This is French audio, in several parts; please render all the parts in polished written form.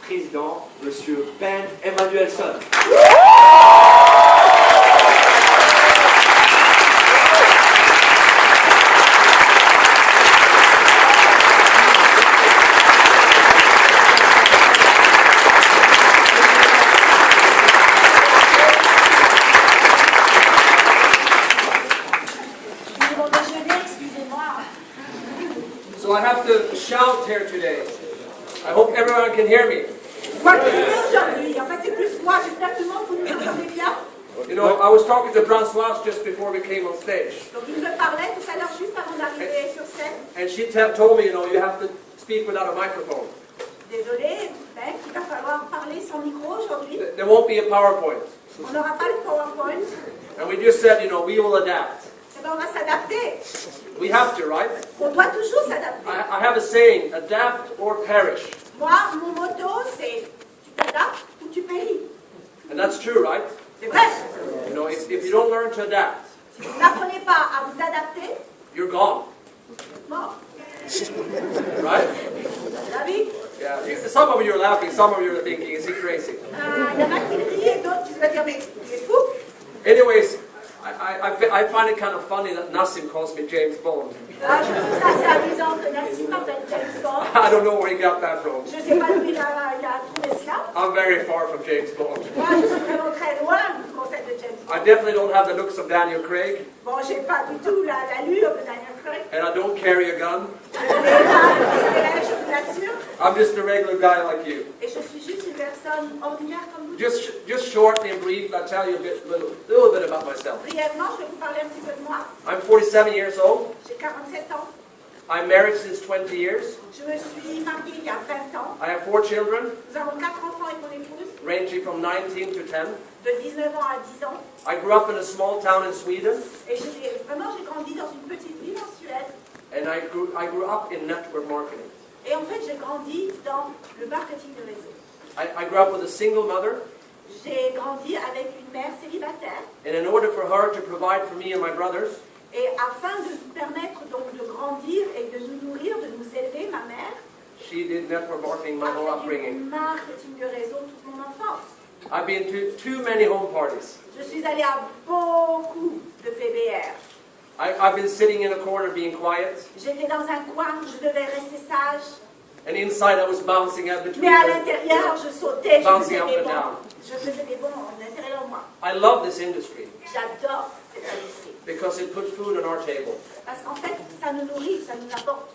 vice-président, Monsieur BENGT Emmanuelsson. So I have to shout here today. I hope everyone can hear me. You know, I was talking to Françoise just before we came on stage. And she told me, you know, you have to speak without a microphone. There won't be a PowerPoint. And we just said, you know, we will adapt. We have to, right? I have a saying, adapt or perish. Moi, mon motto, c'est tu t'adaptes ou tu péris. And that's true, right? C'est vrai. You know, if you don't learn to adapt, Si vous n'apprenez pas à vous adapter, you're gone. mort. Right? La vie. Yeah. Some of you are laughing, some of you are thinking, is he crazy? Il y en a qui rient et d'autres qui se dire, mais tu es fou. Anyways, I find it kind of funny that Nassim calls me James Bond. Ah, je trouve ça assez amusant que Nassim m'appelle James Bond. I don't know where he got that from. Je ne sais pas d'où il a trouvé cela. I'm very far from James Bond. Moi, je suis vraiment très loin du concept de James Bond. I definitely don't have the looks of Daniel Craig. Bon, je n'ai pas du tout l'allure de Daniel Craig. And I don't carry a gun. Je n'ai pas de pistolet, je vous l'assure. I'm just a regular guy like you. Et je suis juste une personne ordinaire comme vous. Just short and brief, I'll tell you a little bit about myself. Brièvement, je vais vous parler un petit peu de moi. I'm 47 years old. J'ai 47 ans. I'm married since 20 years. Je me suis mariée il y a 20 ans. I have 4 children, Nous avons 4 enfants avec mon épouse, ranging from 19 to 10. de 19 ans à 10 ans. I grew up in a small town in Sweden, Et j'ai grandi dans une petite ville en Suède. and I grew up in network marketing. Et en fait, j'ai grandi dans le marketing de réseau. I grew up with a single mother, J'ai grandi avec une mère célibataire. and in order for her to provide for me and my brothers, Et afin de nous permettre donc de grandir et de nous nourrir, de nous élever, ma mère she did network marketing my whole a fait du upbringing. marketing de réseau toute mon enfance. I've been to too many home parties. Je suis allée à beaucoup de PBR. I've been sitting in a corner being quiet, J'étais dans un coin où je devais rester sage. and inside I was bouncing out between Mais à the, l'intérieur, je sautais, je bouncing faisais up des and bons. down. Je faisais des bons à l'intérieur de moi. I love this industry J'adore cette industrie. because it puts food on our table. Parce qu'en fait, ça nous nourrit, ça nous apporte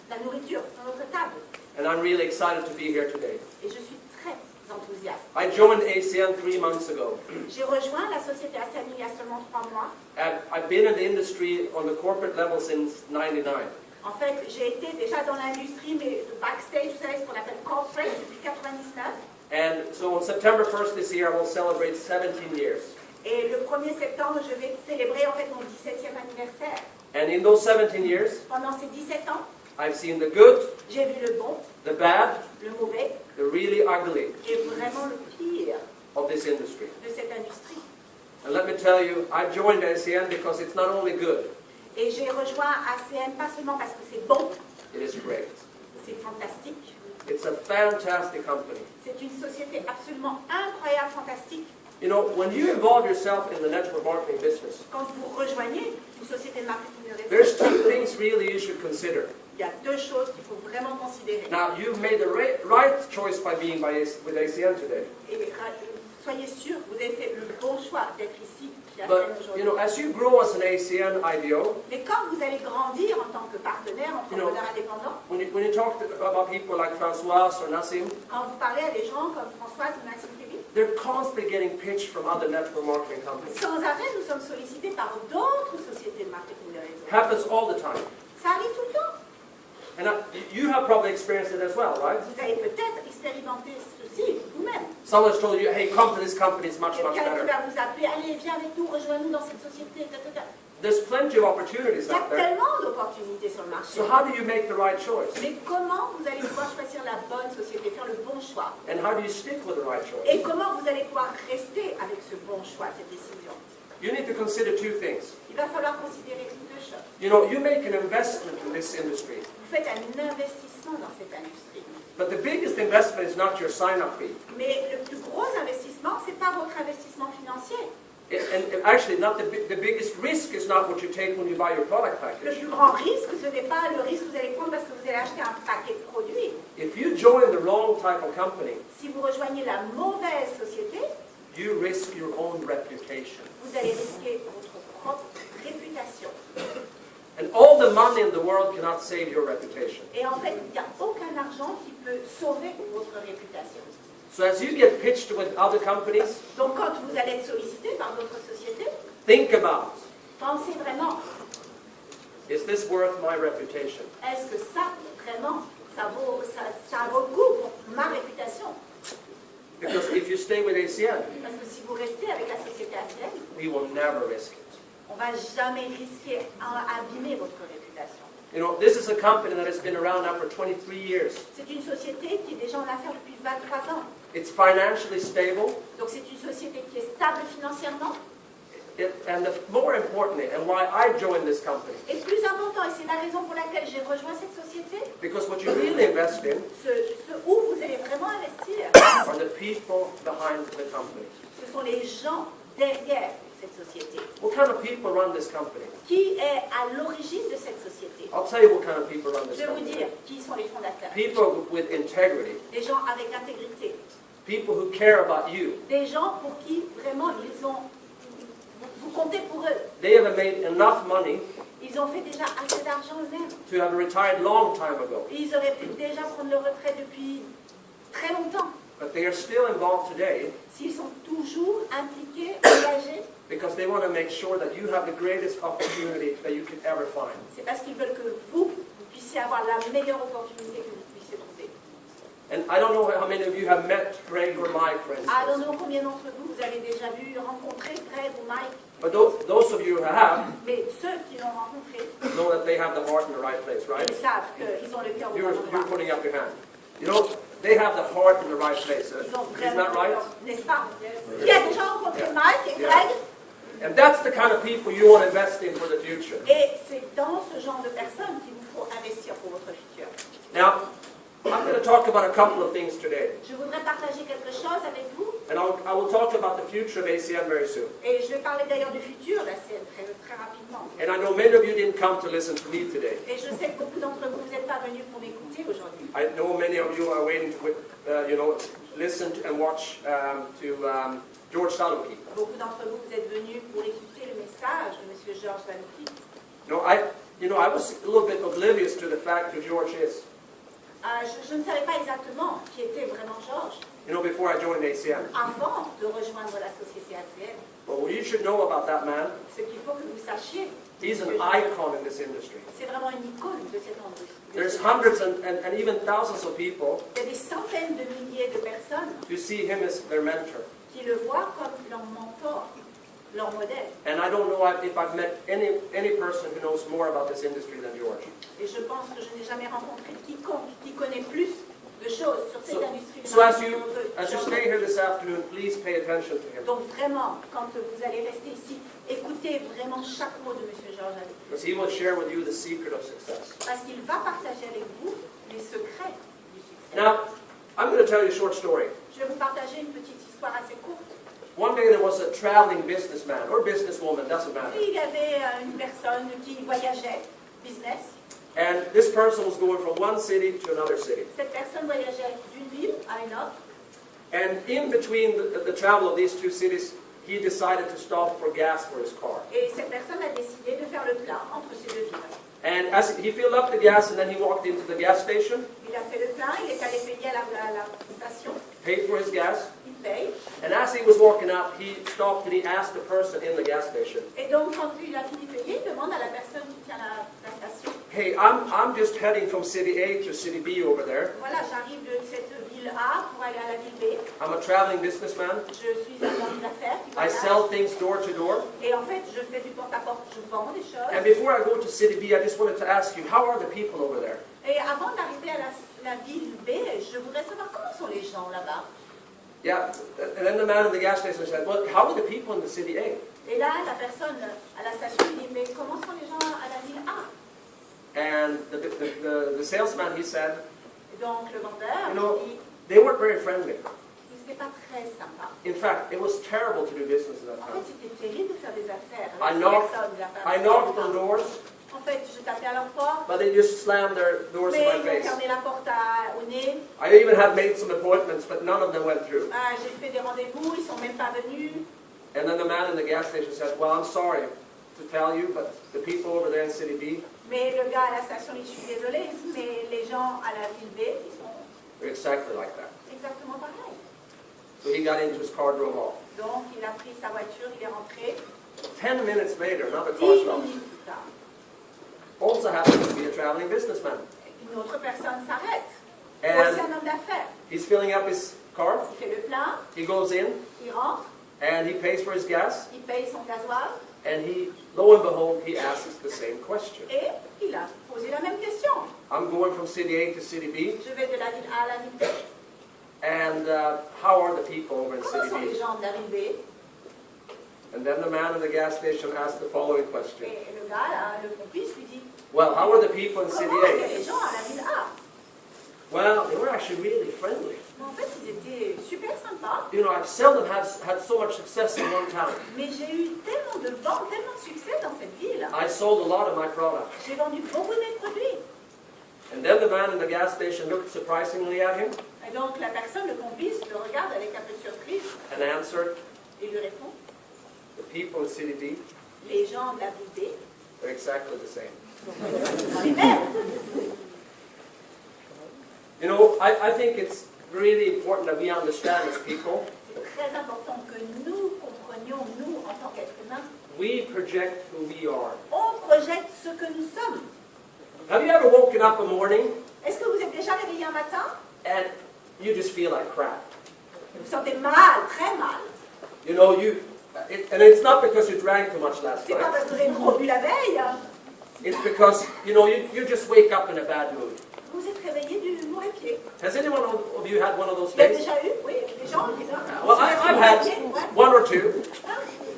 la nourriture sur notre table. And I'm really excited to be here today. Et je suis très enthousiaste. I joined ACN 3 months ago. J'ai rejoint la société ACN il y a seulement 3 mois. And I've been in the industry on the corporate level since '99. En fait, j'ai été déjà dans l'industrie, mais de backstage, vous savez ce qu'on appelle corporate depuis 99. And so on September 1st this year, I will celebrate 17 years. Et le 1er septembre, je vais célébrer en fait mon 17e anniversaire. And in those 17 years, Pendant ces 17 ans, I've seen the good, j'ai vu le bon, the bad, le mauvais the really ugly et vraiment le pire of this industry. de cette industrie. And let me tell you, I've joined ACN because it's not only good, Et j'ai rejoint ACN pas seulement parce que c'est bon, it is great. c'est fantastique. It's a fantastic company. C'est une société absolument incroyable, fantastique. You know, when you involve yourself in the network marketing business, Quand vous rejoignez une société de marketing de réseau, there's 2 things really you should consider. il y a 2 choses qu'il faut vraiment considérer. Now, you've made the right choice by being with ACN today. Et soyez sûr, vous avez fait le bon choix d'être ici chez ACN But, you aujourd'hui. know, as you grow as an ACN IDO, Mais quand vous allez grandir en tant que partenaire, entrepreneur indépendant, when you talk about people like Françoise or Nassim, quand vous parlez à des gens comme Françoise ou Nassim Kevin, they're constantly getting pitched from other network marketing companies. sans arrêt, nous sommes sollicités par d'autres sociétés de marketing de réseau. Happens all the time. Ça arrive tout le temps. And you have probably experienced it as well, right? Vous avez peut-être expérimenté ceci vous-même. Someone's told you, hey, come to this company, it's much, much Quelqu'un qui better. va vous appeler, allez, viens avec nous, rejoins-nous dans cette société, etc. There's plenty of opportunities Il y a out there. tellement d'opportunités sur le marché. So how do you make the right choice? Mais comment vous allez pouvoir choisir la bonne société, faire le bon choix? And how do you stick with the right choice? Et comment vous allez pouvoir rester avec ce bon choix, cette décision? You need to consider 2 things. Il va falloir considérer 2 choses. You know, you make an investment in this industry. Vous faites un investissement dans cette industrie. But the biggest investment is not your sign-up fee. Mais le plus gros investissement, c'est pas votre investissement financier. And actually, not the biggest risk is not what you take when you buy your product Le package. plus grand risque, ce n'est pas le risque que vous allez prendre parce que vous allez acheter un paquet de produits. If you join the wrong type of company, Si vous rejoignez la mauvaise société, you risk your own reputation. vous allez risquer votre propre réputation. And all the money in the world cannot save your reputation. Et en fait, il n'y a aucun argent qui peut sauver votre réputation. So as you get pitched with other companies, Donc quand vous allez être sollicité par d'autres sociétés, think about, pensez vraiment, is this worth my reputation? est-ce que ça, vraiment, ça vaut le coup pour ma réputation? Because if you stay with ACN, Parce que si vous restez avec la société ACN, we will never risk it. on ne va jamais risquer d'abîmer votre réputation. You know, this is a company that has been around now for 23 years. C'est une société qui est déjà en affaires depuis 23 ans. It's financially stable. Donc c'est une société qui est stable financièrement. And more importantly, and why I joined this company, Et plus important, et c'est la raison pour laquelle j'ai rejoint cette société, because what you really invest in ce où vous allez vraiment investir, are the people behind the company. ce sont les gens derrière cette société. What kind of people run this company? Qui est à l'origine de cette société? I'll tell you what kind of people run Je this vais vous company. dire qui sont les fondateurs. People with integrity. Des gens avec intégrité. People who care about you. Des gens pour qui vraiment vous comptez pour eux. They have made enough money Ils ont fait déjà assez d'argent eux-mêmes. to have retired long time ago. Ils auraient pu déjà prendre leur retraite depuis très longtemps. But they are still involved today S'ils sont toujours impliqués, engagés, because they want to make sure that you have the greatest opportunity that you could ever find. c'est parce qu'ils veulent que vous puissiez avoir la meilleure opportunité que vous puissiez trouver. And I don't know how many of you have met Greg or Mike, for I don't instance. know combien d'entre vous avez déjà vu, rencontré Greg ou Mike, But those of you who have mais ceux qui l'ont rencontré, know that they have the heart in the right place, right? ils savent qu'ils ont le cœur au bon You're endroit. putting up your hand. You know, they have the heart in the right place. Ils ont Isn't vraiment that right? n'est-ce pas? Qui a déjà rencontré Mike et Greg? And that's the kind of people you want to invest in for the future. Et c'est dans ce genre de personnes qu'il vous faut investir pour votre futur. Now, I'm going to talk about a couple of things today. Je voudrais partager quelque chose avec vous, And I will talk about the future of ACN very soon. et je vais parler d'ailleurs du futur, là, c'est très rapidement. And I know many of you didn't come to listen to me today. Et je sais que beaucoup d'entre vous, vous n'êtes pas venus pour m'écouter aujourd'hui. I know many of you are waiting to, listen and watch George Saluki. Beaucoup d'entre vous, vous êtes venus pour écouter le message de M. Georges Valouki. I was a little bit oblivious to the fact who George is. Je ne savais pas exactement qui était vraiment Georges Before I joined ACN. avant de rejoindre la société ACN. But what you should know about that man, Ce qu'il faut que vous sachiez, he's an icon in this industry. c'est vraiment une icône de cette industrie. There's hundreds and even thousands of people Il y a des centaines de milliers de personnes who see him as their mentor. qui le voient comme leur mentor, leur modèle. And I don't know if I've met any person who knows more about this industry than George. Et je pense que je n'ai jamais rencontré quiconque qui connaît plus de choses sur cette industrie. So as you stay here this afternoon, please pay attention to him. Donc vraiment, quand vous allez rester ici, écoutez vraiment chaque mot de M. Georges Valouki. Because he will share with you the secret of success. Parce qu'il va partager avec vous les secrets du succès. Now, I'm going to tell you a short story. Je vais vous partager une petite histoire assez courte. One day there was a traveling businessman or businesswoman, doesn't matter. Il y avait une personne qui voyageait, business. And this person was going from one city to another city. Cette personne voyageait d'une ville à une autre. And in between the travel of these two cities, he decided to stop for gas for his car. Et cette personne a décidé de faire le plein entre ces deux villes. And as he filled up the gas and then he walked into the gas station, Il a fait le plein, il est allé payer à la station, paid for his gas, il paye. and as he was walking out, he stopped and he asked the person in the gas station, Et donc quand il a fini de payer, il demande à la personne qui tient la station, "Hey, I'm just heading from city A to city B over there. voilà, j'arrive de cette ville A pour aller à la ville B. I'm a traveling businessman. Je suis un homme d'affaires qui I voyage. sell things door to door. Et en fait, je fais du porte-à-porte, je vends des choses. And before I go to city B, I just wanted to ask you, how are the people over there?" Et avant d'arriver à la ville B, je voudrais savoir comment sont les gens là-bas. Yeah, and then the man in the gas station said, "Well, how are the people in the city A?" Et là, la personne à la station dit, mais comment sont les gens à la ville A? And the salesman, he said, Donc le vendeur, You know, they weren't very friendly. c'était pas très sympa. In fact, it was terrible to do business in that En fait, town. c'était terrible de faire des affaires I avec ces knocked, personnes. I knocked on doors, En fait, je tapais à leur porte, but they just slammed their doors in mais my ils ont face. fermé la porte au nez. I even had made some appointments, but none of them went through. Ah, j'ai fait des rendez-vous, ils sont même pas venus. And then the man in the gas station said, well, I'm sorry to tell you, but the people over there in City B, Mais le gars à la station, je suis désolée, mais les gens à la ville B, ils sont they're exactly like that. exactement pareils. So he got into his car, drove off. Donc, il a pris sa voiture, il est rentré. 10 minutes later, another 10 car stopped. minutes plus tard, Also happens to be a traveling businessman. une autre personne s'arrête. Aussi And un homme d'affaires. he's filling up his car. Il fait le plein, He goes in, il rentre, and he pays for his gas. il paye son gasoil, And he, lo and behold, he asks the same question. et il a posé la même question. I'm going from City A to City B, Je vais de la ville A à la ville B. and how are the people over in Comment City sont les B? gens de la ville B? And then the man in the gas station asked the following question. Et le gars, là, le complice, lui dit, Well, how are the people in City comment étaient les A? gens à la ville A? Well, they were actually really friendly. Mais en fait, ils étaient super sympas. You know, I've seldom had so much success in one town. Mais j'ai eu tellement de ventes, tellement de succès dans cette ville. I sold a lot of my products. J'ai vendu beaucoup de mes produits. And then the man in the gas station looked surprisingly at him Et donc la personne, le complice, le regarde avec un peu de surprise and answered, et lui répond, the people in City B, les gens de la ville B they're exactly the same. sont les mêmes. You know, I think it's really important that we understand as people, C'est très important que nous comprenions, nous, en tant qu'êtres humains, we project who we are. on projette ce que nous sommes. Have you ever woken up a morning Est-ce que vous êtes déjà réveillé un matin? and you just feel like crap? Vous vous sentez mal, très mal. You know, and it's not because you drank too much last C'est pas night. parce que vous avez trop bu la veille. It's because, you know, you just wake up in a bad mood. Vous êtes réveillé du mauvais pied. Has anyone of you had one of those Vous avez days? déjà eu? Oui, des gens qui Well, I've had one or two,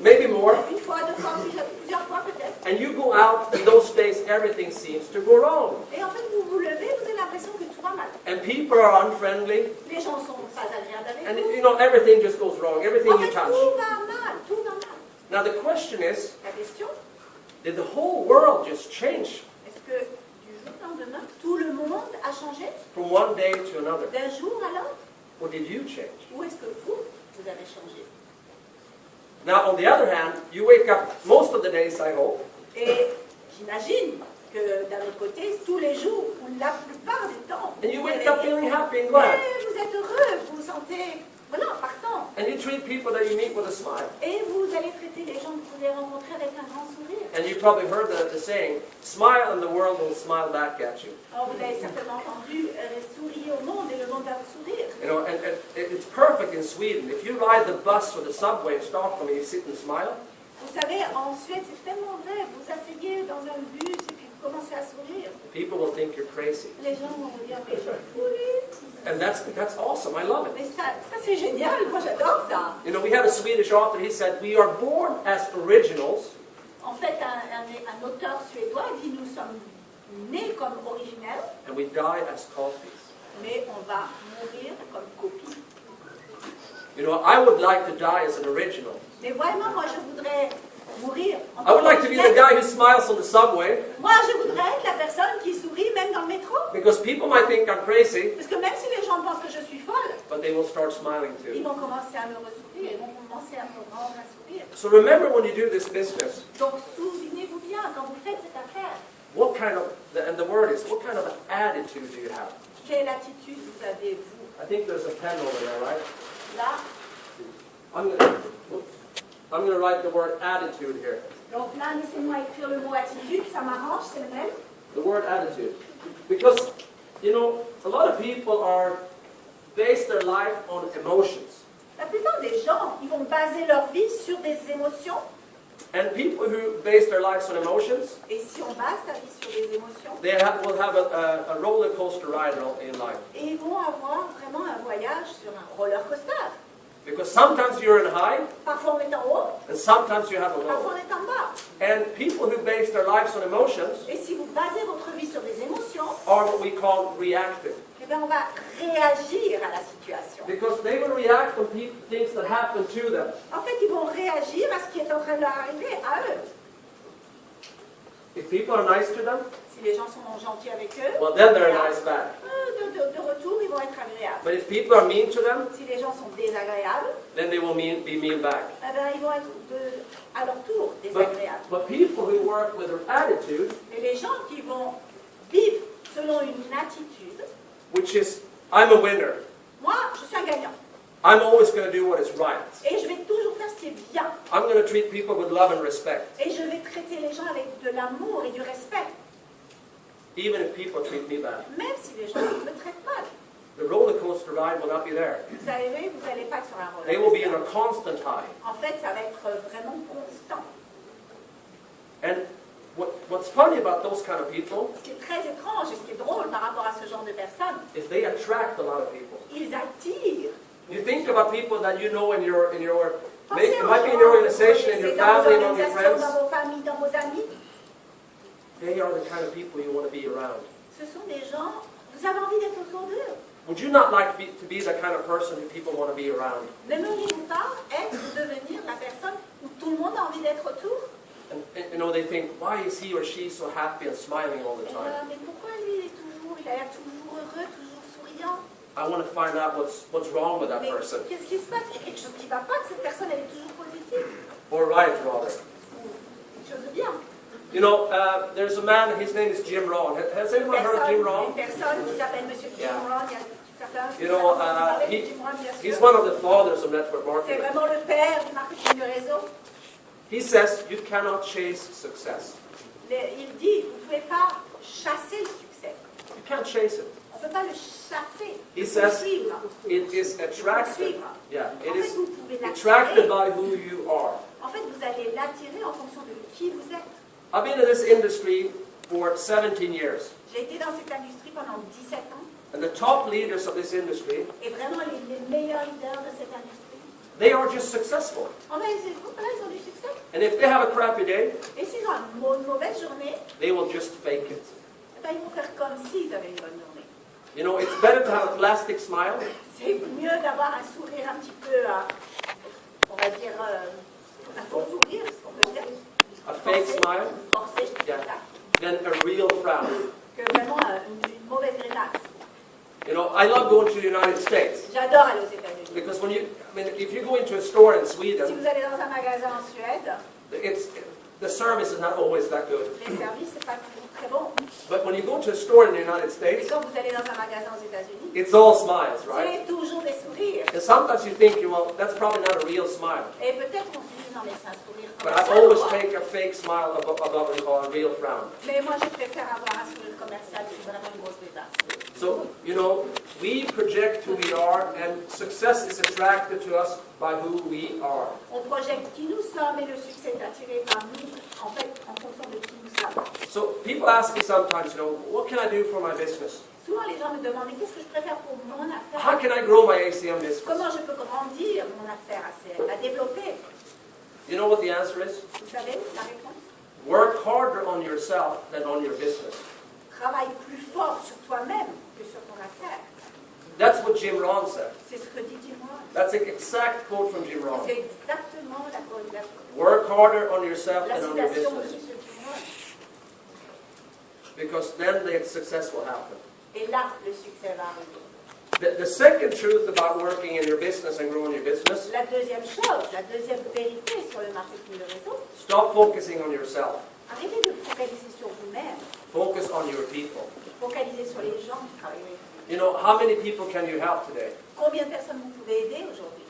maybe more. Une fois, deux fois, plusieurs fois peut-être. And you go out, and those days everything seems to go wrong. Et en fait, vous vous levez, vous avez l'impression que tout va mal. And people are unfriendly, Les gens sont pas agréables avec and vous. you know, everything just goes wrong, everything En you fait, touch. tout va mal, tout va mal. Now the question is, La question, did the whole world just change est-ce que du jour au lendemain, tout le monde a changé from one day to another? d'un jour à l'autre? Or did you change? Ou est-ce que vous avez changé? Now, on the other hand, you wake up most of the days, I hope, Et j'imagine que d'un autre côté, tous les jours, ou la plupart du temps, and you vous wake réveillez, up feeling happy and glad. et vous êtes heureux, vous vous sentez, voilà, partant. And you treat people that you meet with a smile. Et vous allez traiter les gens que vous allez rencontrer avec un grand sourire. And you probably heard the saying, smile and the world will smile back at you. Alors, vous avez certainement entendu sourire au monde et le monde va vous sourire. You know, and it's perfect in Sweden. If you ride the bus or the subway in Stockholm and you sit and smile, Vous savez, en Suède, c'est tellement vrai. Vous asseyez dans un bus et puis vous commencez à sourire. people will think you're crazy. Les gens vont vous dire, mais je suis folie. And that's awesome. I love it. Mais ça c'est génial. Moi, j'adore ça. You know, we had a Swedish author. He said, we are born as originals, En fait, un auteur suédois dit, nous sommes nés comme originels, and we die as copies. mais on va mourir comme copie. You know, I would like to die as an original. Mais vraiment, moi, je voudrais mourir en I tant would like to be the qu'originel. guy who smiles on the subway, Moi, je voudrais être la personne qui sourit même dans le métro. because people might think I'm crazy, Parce que même si les gens pensent que je suis folle, but they will start smiling ils too. vont commencer à me ressourire, ils vont commencer à me rendre un sourire. So remember when you do this business, Donc, souvenez-vous bien, quand vous faites cette affaire, what kind of, and the word is, what kind of attitude do you have? quelle attitude vous avez-vous? I think there's a pen over there, right? Là, I'm going to write the word attitude here. donc là, laissez-moi écrire le mot attitude, ça m'arrange, c'est le même. The word attitude. Because, you know, a lot of people base their life on emotions. La plupart des gens, ils vont baser leur vie sur des émotions. And people who base their lives on emotions, Et si on base sa vie sur des émotions, they will have a roller coaster ride in life. et ils vont avoir vraiment un voyage sur un roller coaster. Because sometimes you're in high, Parfois on est en haut, and sometimes you have a parfois low. on est en bas. And people who base their lives on emotions Et si vous basez votre vie sur des émotions, are what we call reactive. eh Eh bien, on va réagir à la situation. Because they will react on things that happen to them. En fait, ils vont réagir à ce qui est en train de leur arriver à eux. If people are nice to them, Si les gens sont gentils avec eux, well, then they're nice back. de retour, ils vont être agréables. But if people are mean to them, Si les gens sont désagréables, then they will be mean back. eh bien, ils vont être à leur tour désagréables. But people who work with their attitude, Et les gens qui vont vivre selon une attitude, which is, I'm a winner. moi, je suis un gagnant. I'm always going to do what is right. Et je vais toujours faire ce qui est bien. I'm going to treat people with love and respect, Et je vais traiter les gens avec de l'amour et du respect. even if people treat me bad. Même si les gens me traitent mal. The roller coaster ride will not be there. Vous savez, vous n'allez pas être sur un They will be roller in a constant high. En fait, ça va être vraiment constant. And what's funny about those kind of people Ce qui est très étrange et ce qui est drôle par rapport à ce genre de personnes, is they attract a lot of people. ils attirent. You think about people that you know in your Pensez it aux might be in gens your que vous organization, in your connaissez dans vos family, among your organisations, friends. dans vos familles, dans vos amis. They are the kind of people you want to be around. Ce sont des gens, vous avez envie d'être autour d'eux. Would you not like to be the kind of person who people want to be around? N'aimeriez-vous pas être ou devenir la personne où tout le monde a envie d'être autour? And you know, they think, why is he or she so happy and smiling all the time? Mais pourquoi lui, il a l'air toujours heureux, toujours souriant? I want to find out what's wrong with that Mais person. qu'est-ce qui se passe? Il y a quelque chose qui ne va pas, que cette personne elle est toujours positive. Or right, rather. Quelque chose de bien. You know, there's a man, his name is Jim Rohn. Has anyone heard of Jim Une Rohn? personne qui s'appelle Monsieur Jim Yeah. Rohn, il y a certains You know, Jim Rohn, bien sûr. he's one of the fathers of network C'est marketing. vraiment le père du marketing de réseau. He says you cannot chase success. Il dit, vous ne pouvez pas chasser le succès. You can't chase it. On ne peut pas le chasser. He Il faut le says suivre. it is attracted. Suivre. Yeah, En it fait, is vous pouvez attracted l'attirer. by who you are. En fait, vous allez l'attirer en fonction de qui vous êtes. I've been in this industry for 17 years. J'ai été dans cette industrie pendant 17 ans. And the top leaders of this industry, Et vraiment, les meilleurs leaders de cette industrie. they are just successful. En fait, ils ont du succès. And if they have a crappy day, Et s'ils ont une mauvaise journée, they will just fake it. eh ben, ils vont faire comme s'ils avaient une bonne journée. You know, it's better to have a plastic smile C'est mieux d'avoir un sourire un petit peu, on va dire, un faux sourire, on peut dire. a fake smile, Forcé, Yeah. voilà, than a real frown. que vraiment une mauvaise grimace. You know, I love going to the United States J'adore aller aux États-Unis. because if you go into a store in Si Sweden, vous allez dans un magasin en Suède, the service is not always that good. les services, c'est pas toujours très bon. But when you go to a store in the United Et States, quand vous allez dans un magasin aux États-Unis, it's all smiles, vous right? avez toujours des sourires. And sometimes you think, well, that's probably not a real smile. Et peut-être qu'on se dit, non mais c'est un sourire But I commercial. always quoi. take a fake smile above a real frown. Mais moi, je préfère avoir un sourire commercial que vraiment une grosse grimace. So, you know, we project who we are, and success is attracted to us by who we are. On projette qui nous sommes et le succès est attiré par nous, en fait, en fonction de qui nous sommes. So people ask me sometimes, you know, what can I do for my business? Souvent, les gens me demandent, mais qu'est-ce que je préfère pour mon How affaire? can I grow my ACM business? Comment je peux grandir mon affaire à développer? You know what the answer is? Vous savez, la réponse? Work harder on yourself than on your business. Travaille plus fort sur toi-même que sur ton affaire. That's what Jim Rohn said. C'est ce que dit Jim Rohn. That's an exact quote from Jim Rohn. C'est exactement Work harder on yourself la than on your citation de business. M. Jim Rohn. Because then the success will happen. Et là, le succès va arriver. The second truth about working in your business and growing your business, La deuxième chose, la deuxième vérité sur le marketing de réseau, stop focusing on yourself. arrêtez de focaliser sur vous-même. Focus on your people. Focalisez sur les gens qui travaillent avec vous. You know, how many people can you help today? Combien de personnes vous pouvez aider aujourd'hui?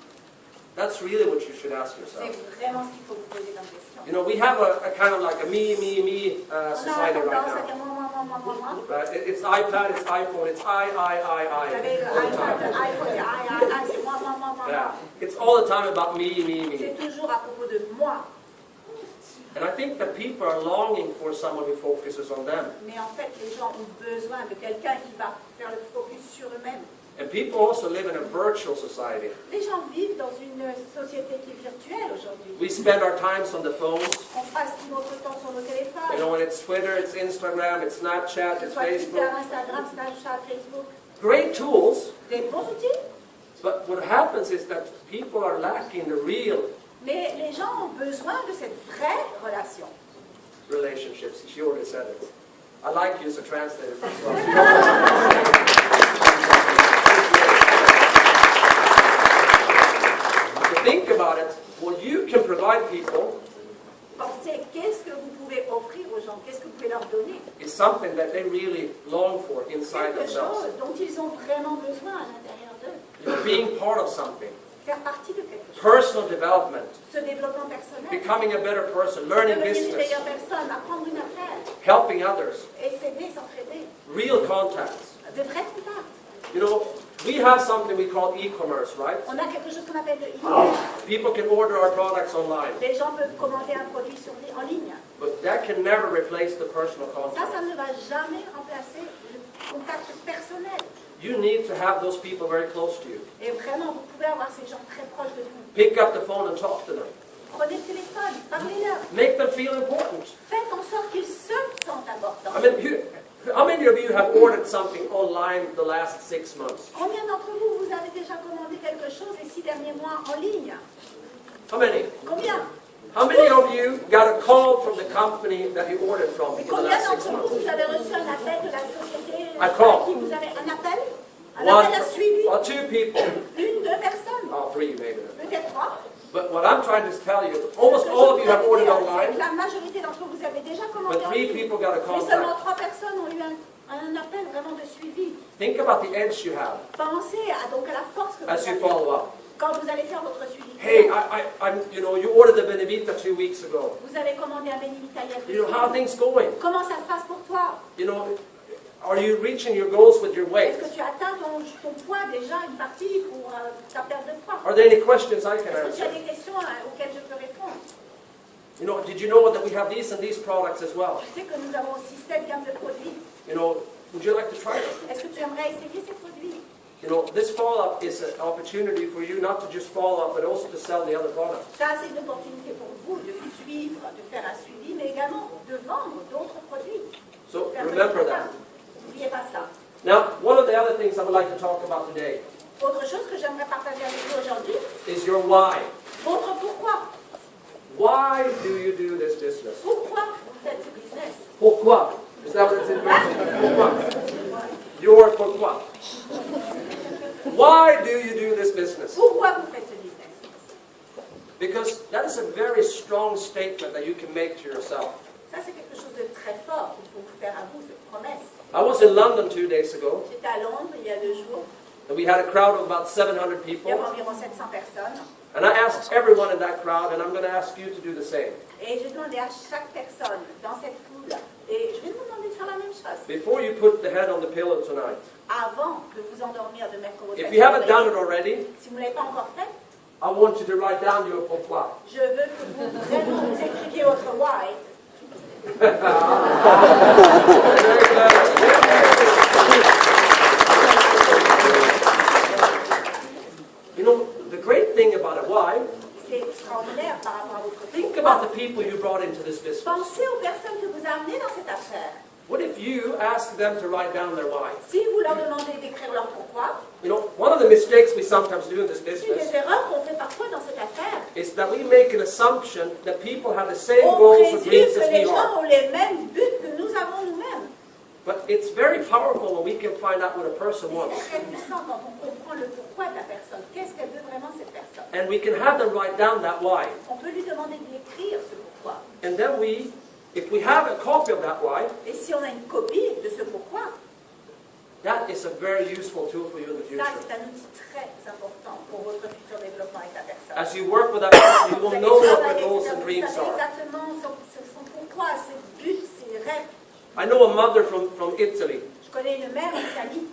That's really what you should ask C'est yourself. vraiment ce qu'il faut vous poser comme question. You know, we have a kind of like a me On a society right tendance à now. dire moi. Right? It's iPad, it's iPhone, it's I. Vous savez, le All the iPad, le time. iPhone, c'est c'est moi. Yeah. It's all the time about me. C'est toujours à propos de moi. And I think that people are longing for someone who focuses on them. Mais en fait, les gens ont besoin de quelqu'un qui va faire le focus sur eux-mêmes. And people also live in a virtual society. Les gens vivent dans une société qui est virtuelle aujourd'hui. We spend our times on the phones. On passe tout notre temps sur nos téléphones. You know, when it's Twitter, it's Instagram, it's Snapchat, Que ce it's soit Twitter, Facebook. Instagram, Snapchat, Facebook. great tools, des bons outils, but what happens is that people are lacking the real mais les gens ont besoin de cette vraie relation. relationships. She already said it. I like you as a translator. To think about it, what you can provide people Pensez, qu'est-ce que vous pouvez offrir aux gens? Qu'est-ce que vous pouvez leur donner? is something that they really long for inside Quelque themselves. chose dont ils ont vraiment besoin à l'intérieur d'eux. You know, being part of something, Faire partie de quelque chose. personal development, Ce développement personnel. becoming a better person, learning Devenir une business, meilleure personne, apprendre une affaire, helping others, et s'aider, s'entraider. real contacts. De vrais contacts. You know, we have something we call e-commerce, right? On a quelque chose qu'on appelle le e-commerce. People can order our products online, Les gens peuvent commander un produit en ligne. but that can never replace the personal Ça contact. ne va jamais remplacer le contact personnel. You need to have those people very close to you. Et vraiment, vous pouvez avoir ces gens très proches de vous. Pick up the phone and talk to them. Prenez le téléphone, parlez-leur. Make them feel important. Faites en sorte qu'ils se sentent importants. I mean, how many of you have ordered something online the last 6 months? Combien d'entre vous, vous avez déjà commandé quelque chose les 6 derniers mois en ligne? How many? Combien? How many of you got a call from the company that you ordered from in the Combien last 6 d'entre vous, months? vous avez reçu un appel de la société I call. qui vous avez un appel? Un One appel à suivi? or two people. Une, deux personnes? Oh, 3 maybe. Peut-être 3? But what I'm trying to tell you, almost all of you have ordered online, La majorité d'entre vous avez déjà commandé but en 3 ligne. people got a Mais call seulement back. 3 personnes ont eu un appel vraiment de suivi. Think about the edge you have Pensez donc à la force que vous as you avez follow up. quand vous allez faire votre suivi. Hey, you know, you ordered the Benevita 2 weeks ago. Vous avez commandé un Benevita il y a 2 You know, how are things going? Comment ça se passe pour toi? You know, are you reaching your goals with your weight? Est-ce que tu atteins ton poids déjà, une partie pour ta perte de poids? Are there any questions I can Est-ce que tu as answer? des questions auxquelles je peux répondre? You know, did you know that we have these and these products as well? Tu sais que nous avons aussi cette gamme de produits. You know, would you like to try them? Est-ce que tu aimerais essayer ces produits? You know, this follow-up is an opportunity for you not to just follow up, but also to sell the other products. Ça, c'est une opportunité pour vous de suivre, de faire un suivi, mais également de vendre d'autres produits. So Faire remember de that. N'oubliez pas ça. Now, one of the other things I would like to talk about today Autre chose que j'aimerais partager avec vous aujourd'hui, is your why. votre pourquoi. Why do you do this business? Pourquoi vous faites ce business? Pourquoi? Is that what it's in French? Pourquoi? Your pourquoi. Why do you do this business? Pourquoi vous faites ce business? Because that is a very strong statement that you can make to yourself. Ça, c'est quelque chose de très fort qu'il faut vous faire à vous, cette promesse. I was in London 2 days ago, J'étais à Londres il y a 2 jours. and we had a crowd of about 700 Il y people. avait environ 700 personnes. And I asked everyone in that crowd, and I'm going to ask you to do the same. Et j'ai demandé à chaque personne dans cette foule, et je vais vous demander de faire la même chose. Before you put the head on the pillow tonight, Avant de vous endormir, de mettre votre if tête you haven't sur done l'oreiller, it already, si vous ne l'avez pas encore fait, I want you to write down your pourquoi. je veux que vous vraiment vous écriviez votre why. Very clever. You know, the great thing about it, why? C'est extraordinaire par rapport à votre Think about the people you brought into this business. Pensez aux personnes que vous amenez dans cette affaire. What if you ask them to write down their why? Si vous leur demandez d'écrire leur pourquoi, You know, one of the mistakes we sometimes do in this une business des erreurs qu'on fait parfois dans cette affaire, is that we make an assumption that people have the same on goals and présume dreams que as les we gens are. ont les mêmes buts que nous avons nous-mêmes. But it's very powerful when we can find out what a person C'est wants. très puissant quand on comprend le pourquoi de la personne. Qu'est-ce qu'elle veut vraiment cette personne? And we can have them write down that why. On peut lui demander de l'écrire ce pourquoi. And then if we have a copy of that why, Et si on a une copie de ce pourquoi, that is a very useful tool for you in the ça future. c'est un outil très important pour votre futur développement avec la personne. As you work with that person, you Vous will allez know what their travailler, goals and vous dreams savez are. exactement son pourquoi, ses buts, ses rêves. I know a mother from Italy. Je connais une mère en Italie.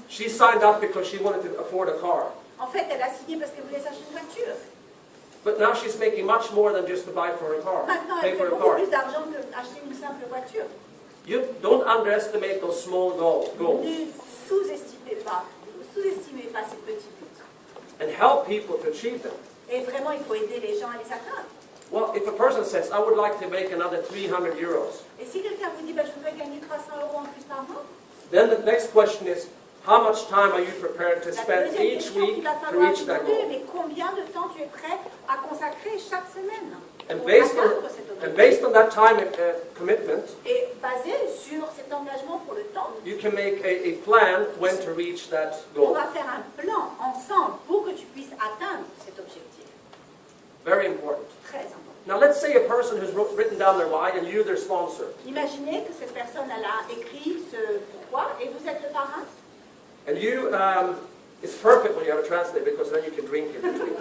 She signed up because she wanted to afford a car. En fait, elle a signé parce qu'elle voulait s'acheter une voiture. But now she's making much more than just to buy for a car, Maintenant, pay elle for fait a beaucoup car. plus d'argent que acheter une simple voiture. You don't underestimate those small goals. Ne sous-estimez pas ces petits buts. And help people to achieve them. Et vraiment, il faut aider les gens à les atteindre. Well, if a person says, I would like to make another 300 euros, Et si quelqu'un vous dit, je voudrais gagner 300 € en plus par mois, then the next question is, How much time are you prepared to La spend deuxième each question qu'il week va to falloir reach te that demander, goal? mais combien de temps tu es prêt à consacrer chaque semaine And pour based atteindre on, cet and objectif? based on that time commitment, Et basé sur cet engagement pour le temps, you can make a plan when to reach that on goal. va faire un plan ensemble pour que tu puisses atteindre cet objectif. Very important. Très important. Now let's say a person who's written down their why and you're their sponsor. Imaginez que cette personne elle a écrit ce pourquoi et vous êtes le parrain. And you, it's perfect when you have a translator because then you can drink in between.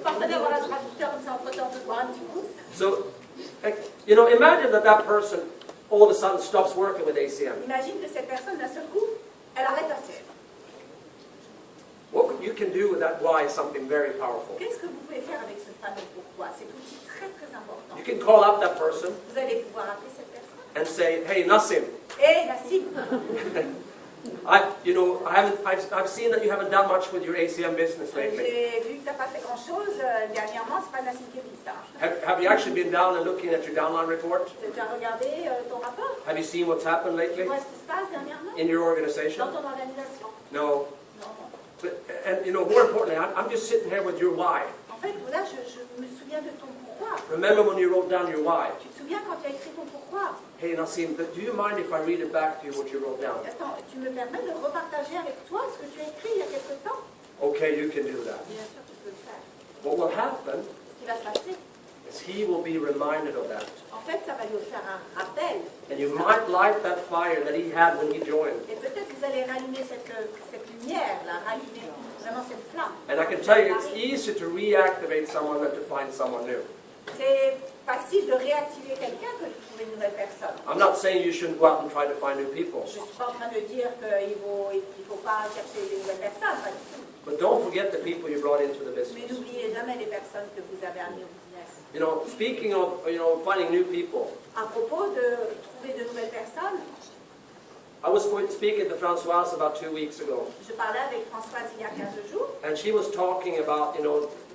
Parfait d'avoir un traducteur comme ça entre temps de boire un petit coup. So, you know, imagine that person all of a sudden stops working with ACM. Imagine que cette personne d'un seul coup, elle arrête à faire. What you can do with that why is something very powerful. Qu'est-ce que vous pouvez faire avec ce fameux pourquoi? C'est un outil très très important. You can call up that person Vous allez pouvoir appeler cette personne. and say, hey, Nassim, Hé, Nassim, I've seen that you haven't done much with your ACM business lately. j'ai vu que tu n'as pas fait grand-chose dernièrement, c'est pas Nassim qui a dit ça. Have you actually been down and looking at your downline report? Tu as regardé ton rapport? Have you seen what's happened Tu lately vois ce qui se passe dernièrement? in your organization? Dans ton organisation? No. Non. But, and you know, more importantly, I'm just sitting here with your why. En fait, là, je me souviens de ton pourquoi. Remember when you wrote down your why? Tu te souviens quand tu as écrit ton pourquoi? Hey, Nassim, do you mind if I read it back to you what you wrote down? Attends, tu me permets de repartager avec toi ce que tu as écrit il y a quelque temps? Okay, you can do that. Bien sûr, tu peux le faire. What will happen Ce qui va se passer, is he will be reminded of that. en fait, ça va lui faire un rappel. And you might light that fire that he had when he joined. Et peut-être que vous allez rallumer cette lumière, là, rallumer vraiment cette flamme. And I can tell you, it's easier to reactivate someone than to find someone new. C'est facile de réactiver quelqu'un que de trouver une nouvelle personne. I'm not saying you shouldn't go out and try to find new people. Je ne suis pas en train de dire qu'il ne faut pas chercher de nouvelles personnes, pas du tout. But don't forget the people you brought into the Mais business. n'oubliez jamais les personnes que vous avez amenées au business. You know, speaking of, finding new people, À propos de trouver de nouvelles personnes, I was speaking to Françoise about 2 weeks ago. je parlais avec Françoise il y a 15 jours And she was talking about,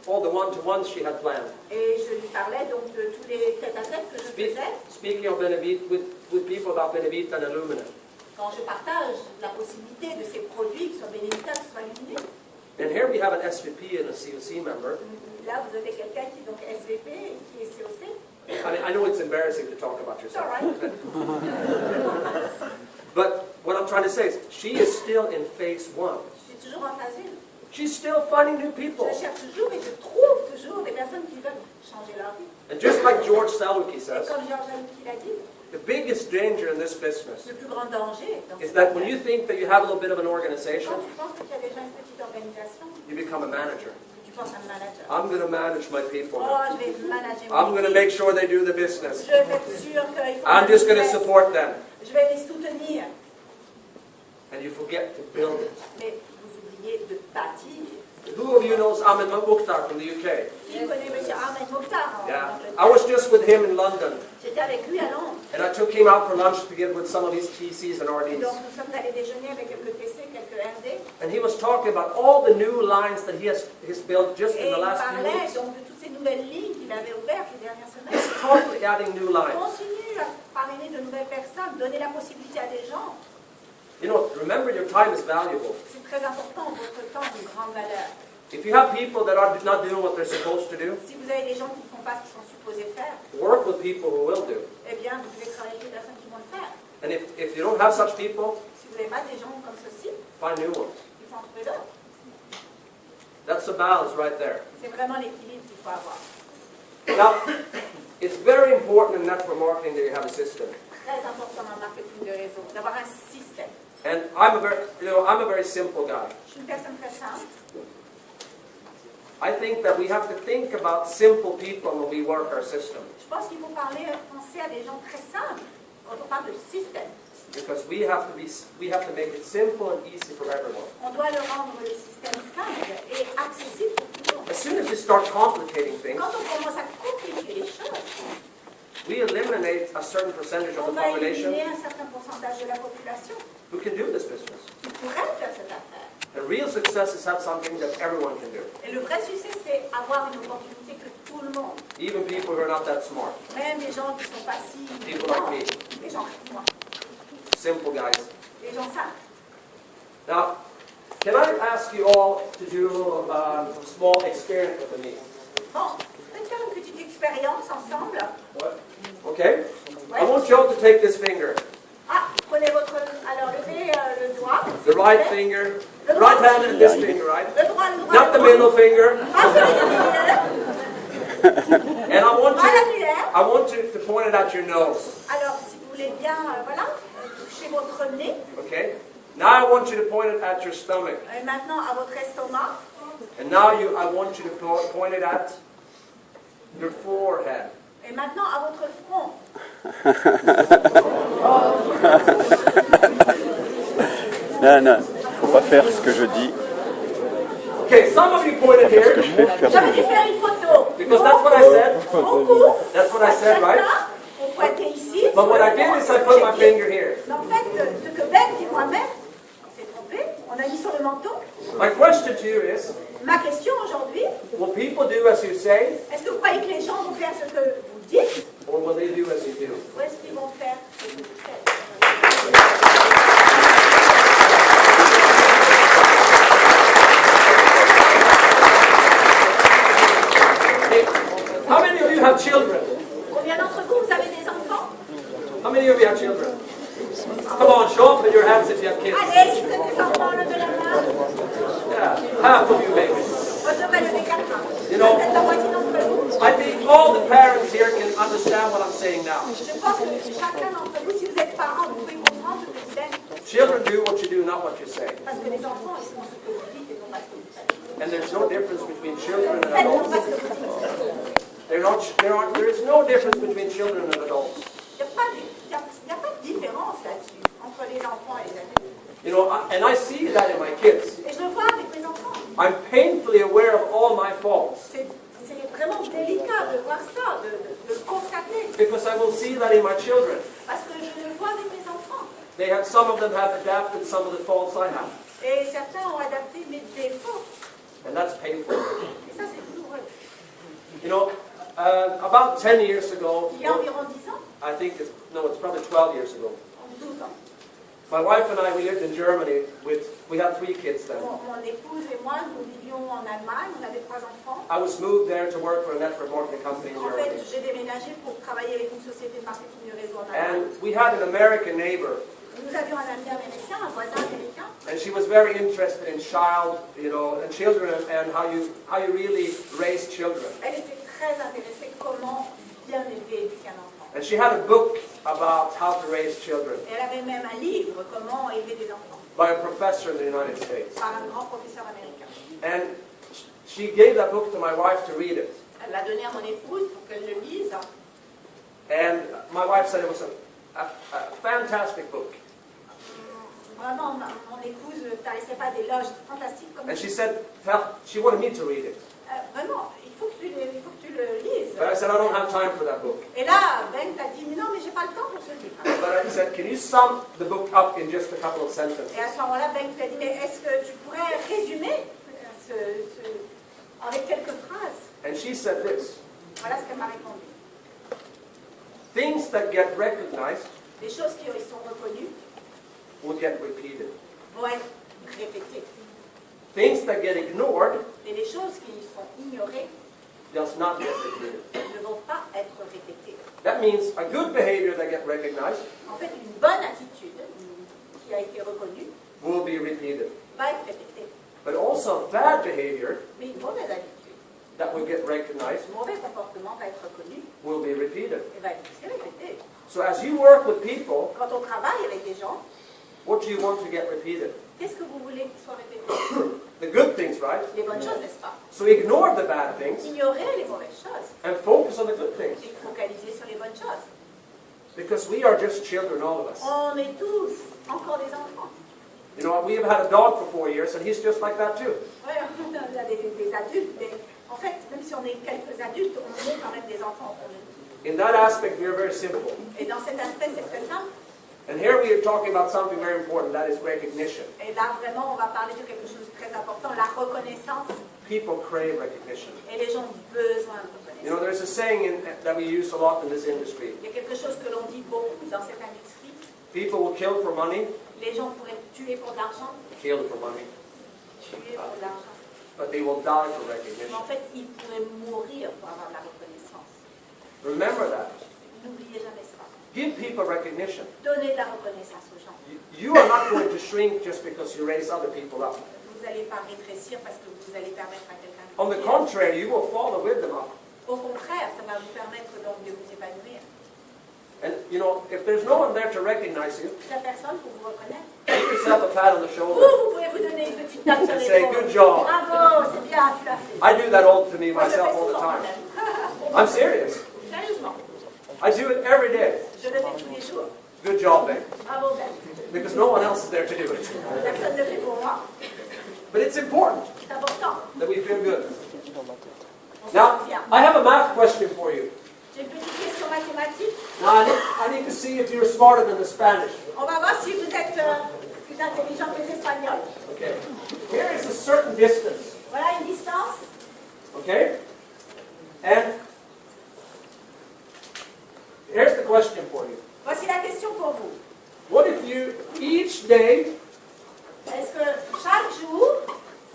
all the one-to-ones she had planned. et je lui parlais donc de tous les tête-à-tête que je faisais Speaking of Benevit, with people about Benevit and Illumina. quand je partage la possibilité de ces produits, que ce soit Benevita, que ce soit Luminé. And here we have an SVP and a COC member. Là, vous avez quelqu'un qui est donc SVP et qui est COC. I know it's embarrassing to talk about It's yourself. all right. But what I'm trying to say is, she is still in phase 1. Je suis toujours en phase 1. She's still finding new people. Je cherche toujours et je trouve toujours des personnes qui veulent changer leur vie. And just like George Selwicki Et says, comme Georges Alouki l'a dit, the biggest danger in this business le plus grand danger dans is cette that when affaire, you think that you have a little bit of an organization, quand tu penses que tu as déjà une petite organisation, you become a manager. tu penses à un manager. I'm going to manage my people. Oh, je vais manager I'm mon going to équipe. make sure they do the business. Je vais être sûr qu'il faut I'm just going to que support them. je vais les soutenir. And you forget to build it. Mais vous oubliez de bâtir. Who of you knows Ahmed Mukhtar from the UK? Qui connaît M. Ahmed Mokhtar en Yeah. Angleterre? I was just with him in London. J'étais avec lui à Londres. And I took him out for lunch to get with some of these TCs and Et RDs. donc nous sommes allés déjeuner avec quelques TC, quelques RD. And he was talking about all the new lines that he has built just Et in the il last few parlait weeks. donc de toutes ces nouvelles lignes qu'il avait ouvertes les dernières semaines. He's constantly adding new lines. Continue à parrainer de nouvelles personnes, donner la possibilité à des gens. You know, remember your time is valuable. C'est très important, votre temps est de grande valeur. If you have people that are not doing what they're supposed to do, Si vous avez des gens qui ne font pas ce qu'ils sont supposés faire, work with people who will do. eh bien vous devez travailler avec des personnes qui vont le faire. And if you don't have such people, Si vous n'avez pas des gens comme ceci, find new ones. il faut en trouver d'autres. That's the balance right there. C'est vraiment l'équilibre qu'il faut avoir. Now, it's very important in network marketing that you have a system. Très important dans le marketing de réseau, d'avoir un système. And I'm a very simple guy. Je suis une personne très simple. I think that we have to think about simple people when we work our system, Je pense qu'il faut penser à des gens très simples quand on parle de système. because we have to make it simple and easy for everyone. On doit le rendre le système simple et accessible pour tout le monde. As soon as you start complicating things, Quand on commence à compliquer les choses, we eliminate a certain percentage of on the va population éliminer un certain pourcentage de la population who can do this business. qui pourrait faire cette affaire. And real success is have something that everyone can do, Et le vrai succès, c'est avoir une opportunité que tout le monde, even people who are not that smart. même des gens qui ne sont pas si People like me. des gens comme moi, Simple guys. des gens simples. Now, can I ask you all to do a small experiment with me? Bon, on va faire une petite expérience ensemble. What? Okay? I want you all to take this finger. Ah, prenez votre... Alors, levez le doigt. The right finger. The right hand and this finger, right? Le droit, le droit. Not the middle finger. Ah, celui du milieu. And I want Voilà, you to point it at your nose. alors, si vous voulez bien, voilà, touchez votre nez. Okay? Now I want you to point it at your stomach. Et maintenant, à votre estomac. And now I want you to point it at your forehead. Et maintenant, à votre front. Non, non, faut pas faire ce que je dis. Okay, some of you pointed Ce que here. je fais, faire ce que J'avais je dû dis. faire une photo. Because that's what I said. Mon cou. That's what I said, right? Vous pointez ici. But what I did is I put my finger here. Mais en fait, ce que BENGT et moi-même, on s'est trompé, on a mis sur le menton. My question to you is, Ma question aujourd'hui, will people do as you say, est-ce que vous croyez que les gens vont faire ce que vous dites, or will they do as you do? ou est-ce qu'ils vont faire ce que vous faites? Hey, how many of you have children? Combien d'entre vous, vous avez des enfants? How many of you have children? Come on, show up with your hands if you have kids. Allez, si vous avez des enfants, levez la main. Yeah, half of you maybe. On devrait lever 4 mains. You know, Peut-être la moitié d'entre vous. I think all the parents here can understand what I'm saying now. Je pense que chacun d'entre vous, si vous êtes parents, vous pouvez comprendre ce que vous dites. Children do what you do, not what you say. Parce que les enfants, ils font ce que vous dites et non pas ce que vous faites. And there's no difference between children and Faites non adults. pas ce que vous dites. There is no difference between children and adults. Il n'y a pas de différence là-dessus, entre les enfants et les adultes. You know, and I see that in my kids. Et je le vois avec mes enfants. I'm painfully aware of all my faults. C'est vraiment délicat de voir ça, de le constater. Because I will see that in my children. Parce que je le vois avec mes enfants. Some of them have adapted some of the faults I have. Et certains ont adapté mes défauts. And that's painful. Et ça, c'est douloureux. You know, about 10 years ago, Il y a environ 10 ans, I think it's probably 12 years ago. 12 ans, My wife and I, we lived in Germany we had 3 kids then. mon épouse et moi, nous vivions en Allemagne, on avait 3 enfants. I was moved there to work for a network marketing company in En fait, Germany. j'ai déménagé pour travailler avec une société de marketing de réseau en Allemagne. And we had an American neighbor. Nous avions un ami américain, un voisin américain. And she was very interested in and children and how you really raise children. Elle était très intéressée comment bien élever un enfant. And she had a book about how to raise children Elle avait même un livre, comment élever des enfants, by a professor in the United States. par un grand professeur américain. And she gave that book to my wife to read it. Elle l'a donné à mon épouse pour qu'elle le lise. And my wife said it was a fantastic book. Vraiment, mon épouse ne tarissait pas d'éloges fantastiques comme And ça. she said she wanted me to read it. Vraiment, il faut que tu le lises. But I said I don't have time for that book. Et là, Ben t'a dit, non, mais j'ai pas le temps pour ce livre. But I said, can you sum the book up in just a couple of sentences? Et à ce moment-là, Ben t'a dit, mais est-ce que tu pourrais résumer avec quelques phrases? And she said this: Voilà ce qu'elle m'a répondu. things that get recognized Les choses qui sont reconnues will get repeated. vont être répétées. Things that get ignored Et les choses qui sont ignorées does not get repeated. ne vont pas être répétées. That means a good behavior that get recognized En fait, une bonne attitude qui a été reconnue will be repeated. va être répétée. But also bad behavior Mais une mauvaise attitude, that will get recognized un mauvais comportement va être reconnu will be repeated. et va être aussi répété. So as you work with people, Quand on travaille avec des gens, what do you want to get repeated? qu'est-ce que vous voulez qu'il soit répété? The good things, right? Les bonnes choses, n'est-ce pas? So ignore the bad things Ignorer les mauvaises choses and focus on the good things. et focaliser sur les bonnes choses. Because we are just children, all of us. On est tous encore des enfants. You know, we have had a dog for 4 years and he's just like that too. Oui, on a des adultes, mais en fait, même si on est quelques adultes, on est quand même des enfants. In that aspect, we are very simple. Et dans cet aspect, c'est très simple. And here we are talking about something very important, that is recognition. Et là, vraiment, on va parler de quelque chose de très important, la reconnaissance. People crave recognition. Et les gens ont besoin de reconnaissance. You know, there's a saying that we use a lot in this industry. Il y a quelque chose que l'on dit beaucoup dans cette industrie. People will kill for money, Les gens pourraient tuer pour de l'argent, kill for money, tuer pour de l'argent. but they will die for Mais recognition. en fait, ils pourraient mourir pour avoir de la reconnaissance. Remember that. N'oubliez jamais ça. Give people recognition. Donnez de la reconnaissance aux gens. You are not going to shrink just because you raise other people up. Vous n'allez pas rétrécir parce que vous allez permettre à quelqu'un de On the grandir. contrary, you will follow with them up. Au contraire, ça va vous permettre donc de vous épanouir. And you know, if there's no one there to recognize you, La personne pour vous reconnaître. give yourself a pat on the shoulder. Vous pouvez vous donner une petite tape sur And say, l'épaule. good job. Bravo, c'est bien, tu l'as fait. I do that all to me Moi, je le myself fais all the souvent time. même. I'm serious. Sérieusement, I do it every day. je le fais tous les jours. Good job, babe. Bravo, Ben. Because no one else is there to do it. Personne ne le fait pour moi. But it's important C'est important. that we feel good. On se Now, sent bien. I have a math question for you. J'ai une petite question mathématique. Now, I need to see if you're smarter than the Spanish. On va voir si vous êtes plus intelligent que les Espagnols. Okay. Here is a certain distance. Voilà une distance. Okay? And here's the question for you. Voici la question pour vous. What if you, each day, Est-ce que chaque jour,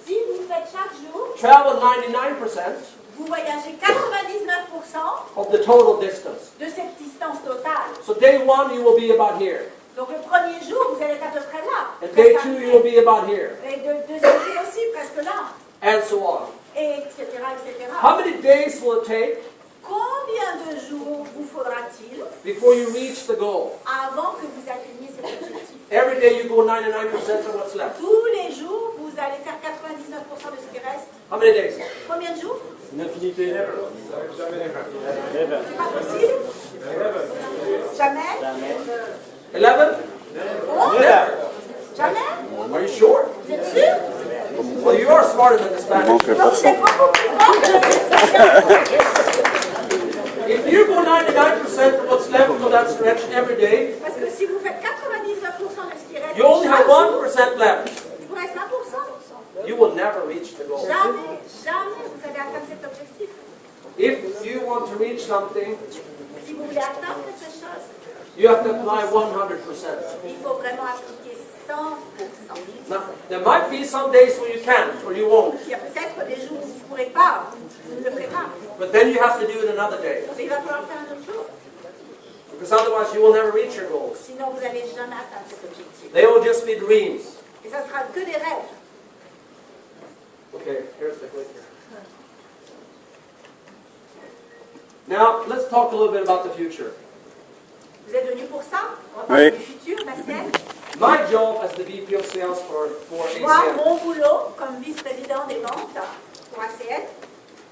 si vous faites chaque jour, travel 99% vous voyagez 99% of the total distance? de cette distance totale? So day one, you will be about here. Donc le premier jour, vous allez être à peu près là. And presque day two, you will be about here. Et le deuxième jour aussi, presque là. And so on. Et etc., etc. How many days will it take Combien de jours vous faudra-t-il before you reach the goal? avant que vous atteigniez cet objectif? Every day you go 99% of what's left. Tous les jours, vous allez faire 99% de ce qui reste. How many days? Combien de jours? Une infinité. C'est pas possible? Jamais? 11? Oh, Never. jamais? Are you sure? Vous êtes sûr? Well, you are smarter than the Spanish. Manque le Donc vous êtes beaucoup plus fort que If you go 99% of what's left of that stretch every day, Parce que si vous faites 99% de ce qui reste, you only have chaque jour, 1% left. il vous reste 1%. You will never reach the goal. Jamais, jamais vous allez atteindre cet objectif. If you want to reach something, Si vous voulez atteindre quelque chose, you have to apply 100%. il faut vraiment appliquer 100%. Now, there might be some days where you can't or you won't, Il y a peut-être des jours où vous ne pourrez pas, vous ne le ferez pas. but then you have to do it another day, Mais il va falloir le faire un autre jour. because otherwise you will never reach your goals. Sinon, vous n'allez jamais atteindre cet objectif. They will just be dreams. Et ça sera que des rêves. Okay, here's the clicker. Now, let's talk a little bit about the future. Vous êtes venus pour ça? On va Oui. parler du futur, Bastien. My job as the VP of Sales for Moi, ACM mon boulot comme vice-président des ventes pour ACN,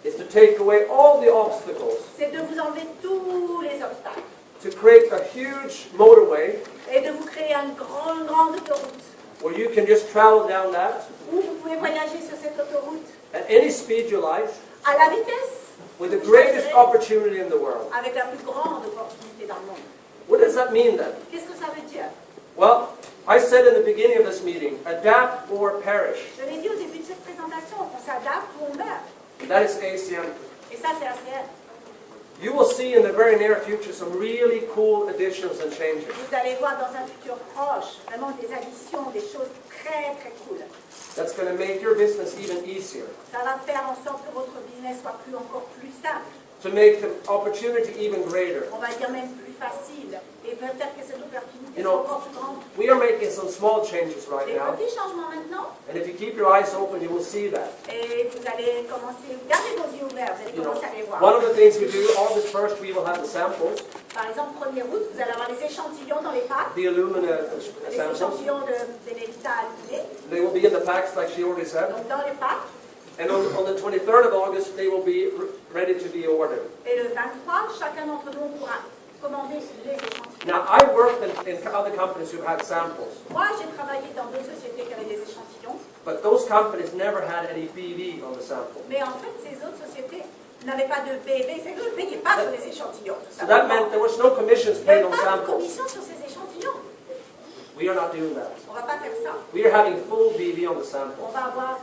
is to take away all the obstacles, c'est de vous enlever tous les obstacles to create a huge motorway et de vous créer une grande autoroute where you can just travel down that où vous pouvez voyager sur cette autoroute at any speed you like à la vitesse with the greatest opportunity in the world. avec la plus grande opportunité dans le monde. What does that mean then? Qu'est-ce que ça veut dire? Well, I said in the beginning of this meeting, adapt or perish. Je l'ai dit au début de cette présentation, on s'adapte ou on meurt. That is ACM. Et ça, c'est ACN. You will see in the very near future some really cool additions and changes. Vous allez voir dans un futur proche vraiment des additions, des choses très très cool. That's going to make your business even easier, Ça va faire en sorte que votre business soit encore plus simple. to make the opportunity even greater. On va dire même plus facile. Et peut-être que cette opportunité You soit know, encore plus grande. We are making some small changes right Des now, petits changements maintenant. and if you keep your eyes open, you will see that. Et vous allez commencer, gardez vos yeux ouverts, vous allez You know, commencer à les voir. one of the things we do, August 1st, we will have the samples, Par exemple, 1er août, vous allez avoir les échantillons dans les packs, the Illumina les samples. échantillons de Benevita allumés, They will be in the packs, like she already said. donc dans les packs. And on the 23rd of August, they will be ready to be ordered. Et le 23, chacun d'entre nous pourra commander les échantillons. Now, I worked in other companies who had samples, Moi, j'ai travaillé dans 2 sociétés qui avaient des échantillons, but those companies never had any BV on the sample. mais en fait, ces autres sociétés n'avaient pas de BV, c'est que je ne payais pas sur les échantillons. tout So that simplement. meant there was no commissions Il n'y paid avait on pas de samples. commission sur ces échantillons. We are not doing that. On ne va pas faire ça. We are having full BV on the On samples. va avoir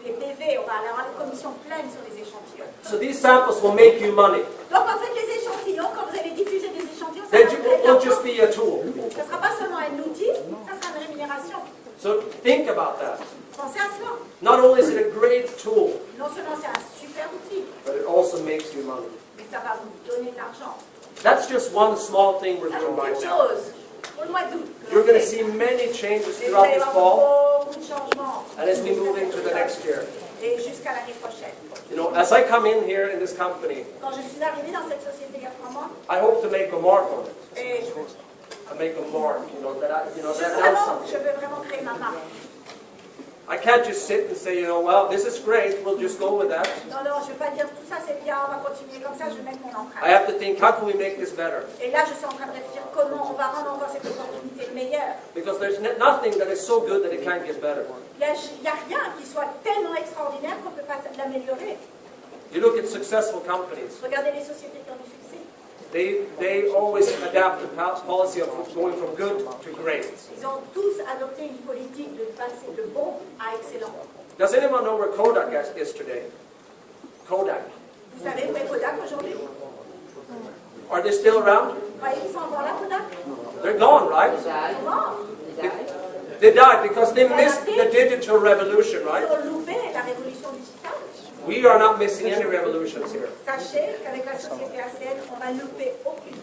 les PV, on va avoir les commissions pleines sur les échantillons. So these samples will make you money. Donc en fait, les échantillons, quand vous allez diffuser des échantillons, ça Then va you vous will won't just be a tool. Ce ne sera pas seulement un outil, ça sera une rémunération. So think about that. Pensez à cela. Not only is it a great tool, Non seulement c'est un super outil, but it also makes you money. mais ça va vous donner de l'argent. That's just one small thing we're Ça, doing c'est right une now. chose. Pour le mois d'août. You're going to see many changes Et vous throughout allez this avoir fall, beaucoup de changements. and as we move into the next year. Et jusqu'à l'année prochaine. You know, as I come in here in this company, Quand je suis arrivée dans cette société il y a 3 mois, I hope to make a mark on it. et I make a mark, that je veux vraiment créer ma marque. I can't just sit and say, well, this is great, we'll just go with that. Non, non, je ne vais pas dire tout ça c'est bien, on va continuer comme ça, je vais mettre mon I empreinte. have to think, how can we make this better? Et là, je suis en train de réfléchir comment on va rendre encore cette opportunité meilleure. Because there's nothing that is so good that it can't get better. Il n'y a rien qui soit tellement extraordinaire qu'on ne peut pas l'améliorer. You look at successful companies, Regardez les sociétés qui ont du succès. they always adapt the policy of going from good to great. Ils ont tous adopté une politique de passer de bon à excellent. Does anyone know where Kodak is today? Kodak. Vous savez où est Kodak aujourd'hui? Are they still around? Vous voyez qu'ils sont encore là, Kodak? They're gone, right? Ils sont morts. They died because they missed the digital revolution, Ils right? ont loupé la révolution digitale. We are not missing any revolutions here. Sachez qu'avec la société ACN, on va louper aucune.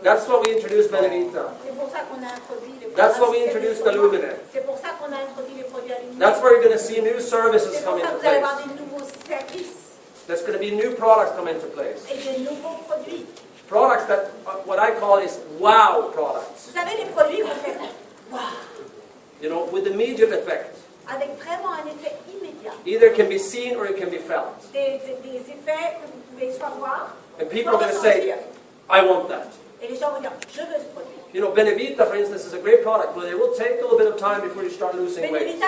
That's why we introduced BENGT. C'est pour ça qu'on a introduit les That's why we produits introduced aluminium. aluminum. C'est pour ça qu'on a introduit les produits aluminium. That's where you're going to see new services C'est come pour ça into que vous allez place. avoir des nouveaux services There's going to be new products come into place. et des nouveaux produits. Products that, what I call is wow products. Vous savez, les produits qu'on fait With immediate effect. avec vraiment un effet immédiat. Either it can be seen or it can be felt. Des effets que vous pouvez soit voir, And people soit are going to say, ressentir. I want that. Et les gens vont dire, je veux ce produit. BENGT, for instance, is a great product, but it will take a little bit of time before you start losing weight. BENGT,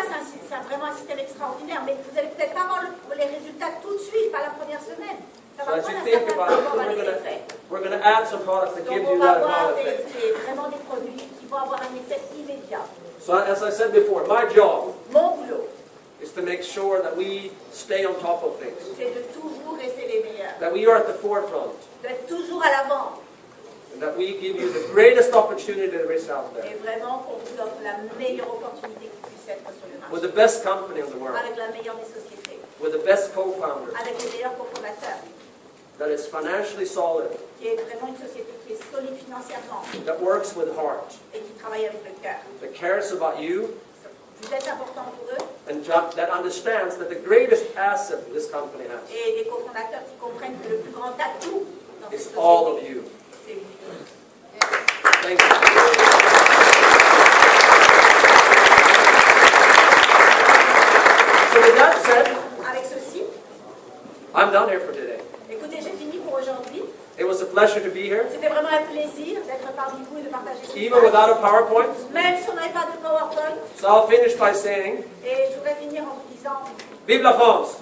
c'est vraiment un système extraordinaire, mais vous allez peut-être pas voir les résultats tout de suite, pas la première semaine. Ça So va as prendre you un think certain about temps it, pour avoir les effets. we're going to add some products that Donc give on you va that avoir wow effect. vraiment des produits qui vont avoir un effet immédiat. So as I said before, my job Mon boulot, is to make sure that we stay on top of things, c'est de toujours rester les meilleurs, that we are at the forefront, d'être toujours à l'avant, and that we give you the greatest opportunity there is out there, et vraiment qu'on vous offre la meilleure opportunité qui puisse être sur le with marché, the best company in the world, avec la meilleure des sociétés, with the best co-founders, avec les meilleurs cofondateurs, that is financially solid, qui est vraiment une société qui est solide financièrement that works with heart, et qui travaille avec le cœur. that cares about you, Vous êtes important pour eux, and that understands that the greatest asset this company has et des cofondateurs qui comprennent que le plus grand atout dans cette is société, all of you. c'est vous. Thank you. So with that said, Avec ceci, I'm done here for today. écoutez, j'ai fini pour aujourd'hui. It was a pleasure to be here, C'était vraiment un plaisir d'être parmi vous et de partager ce even message. without a PowerPoint. Même si on n'avait pas de PowerPoint, So I'll finish by saying, et je voudrais finir en vous disant Vive la France!